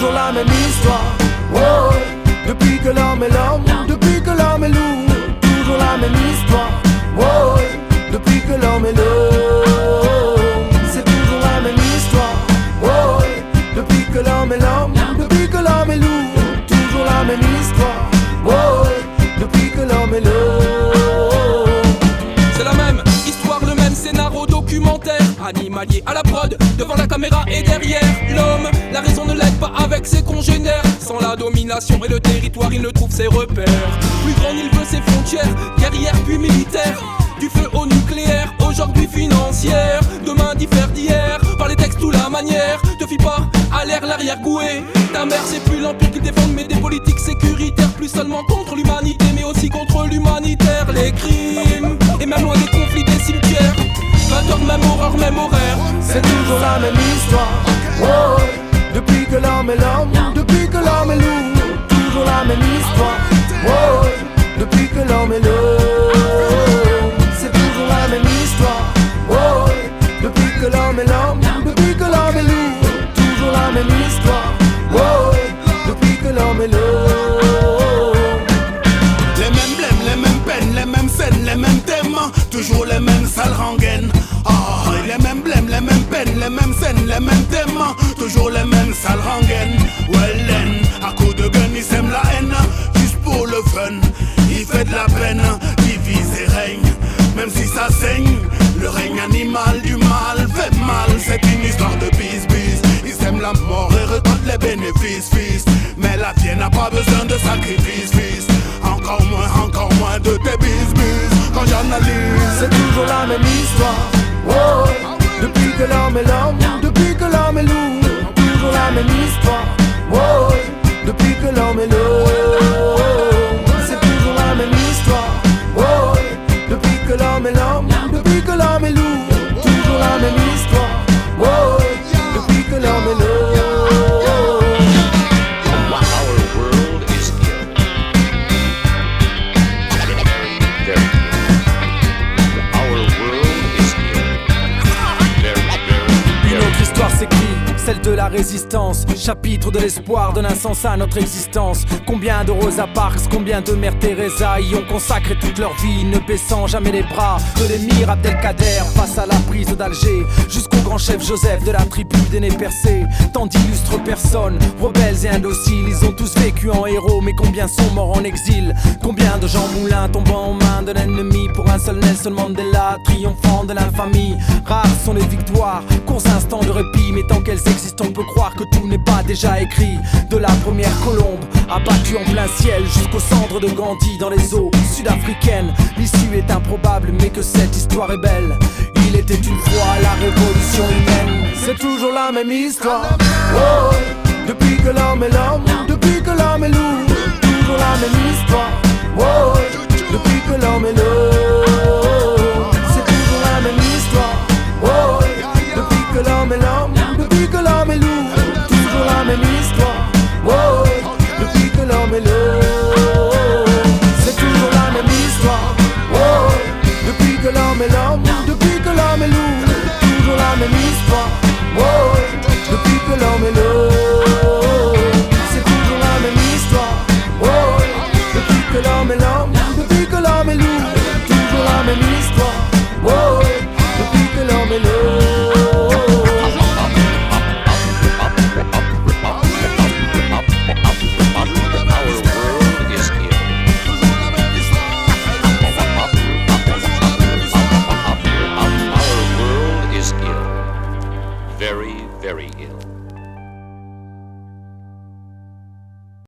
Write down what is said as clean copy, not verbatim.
toujours la même histoire. Oh, depuis que l'homme est l'homme, depuis que l'homme est loup, toujours la même histoire. Oh, depuis que l'homme est l'homme, c'est toujours la même histoire. Oh, depuis que l'homme est l'homme, depuis que l'homme est loup, toujours la même histoire. Oh, depuis que l'homme est l'homme. C'est la même histoire, le même scénario documentaire. Animalier à la prod, devant la caméra et derrière l'homme. La raison ne l'aide pas avec ses congénères. Sans la domination et le territoire, il ne trouve ses repères. Plus grand, il veut ses frontières, guerrière puis militaire. Du feu au nucléaire, aujourd'hui financière. Demain diffère d'hier, par les textes ou la manière. Te fie pas à l'air, l'arrière-goué. Ta mère c'est plus l'empire qu'ils défendent, mais des politiques sécuritaires. Plus seulement contre l'humanité, mais aussi contre l'humanitaire. Les crimes, et même loin des conflits, des cimetières. 20h, même horreur, même horaire. C'est toujours la même histoire. Oh, depuis que l'homme est l'homme, depuis que l'homme est loup, toujours la même histoire. Oh, depuis que l'homme est l'homme, c'est toujours la même histoire. Oh, depuis que l'homme est l'homme, depuis que l'homme est loup, toujours la même histoire. Oh, depuis que l'homme est l'homme. Les mêmes blèmes, les mêmes peines, les mêmes scènes, les mêmes thèmes, toujours les mêmes sales rengaines. Ah, les mêmes blèmes, les mêmes peines, les mêmes scènes, les mêmes thèmes, toujours les mêmes sales rengaines. Wellen, à coup de gun, il sème la haine, juste pour le fun. Il fait de la peine, divise et règne, même si ça saigne. Le règne animal du mal fait mal, c'est une histoire de bis-bis. Ils sèment la mort et récoltent les bénéfices, fils. Mais la vie n'a pas besoin de sacrifice, fils. Encore moins de tes bis-bis. Quand j'analyse, c'est toujours la même histoire. Oh, depuis que l'homme est l'homme, depuis que l'homme est loup, toujours la même histoire. Oh, depuis que l'homme est l'homme, c'est toujours la même histoire. Oh, depuis que l'homme est l'homme, depuis que l'homme est loup, toujours la même histoire. Oh, depuis que l'homme est l'homme. Celle de la résistance, chapitre de l'espoir donne un sens à notre existence. Combien de Rosa Parks, combien de Mère Teresa y ont consacré toute leur vie, ne baissant jamais les bras. De l'émir Abdelkader face à la prise d'Alger, jusqu'au grand chef Joseph de la tribu des nez percés. Tant d'illustres personnes, rebelles et indociles, ils ont tous vécu en héros, mais combien sont morts en exil? Combien de Jean Moulin tombant en main de l'ennemi pour un seul Nelson Mandela, triomphant de l'infamie? Rares sont les victoires, courts instants de répit, mais tant qu'elles existent, on peut croire que tout n'est pas déjà écrit. De la première colombe abattue en plein ciel jusqu'au cendre de Gandhi dans les eaux sud-africaines, l'issue est improbable, mais que cette histoire est belle. Il était une fois la révolution humaine. C'est toujours la même histoire. Oh, depuis que l'homme est l'homme, depuis que l'homme est loup, toujours la même histoire. Oh, depuis que l'homme est l'homme.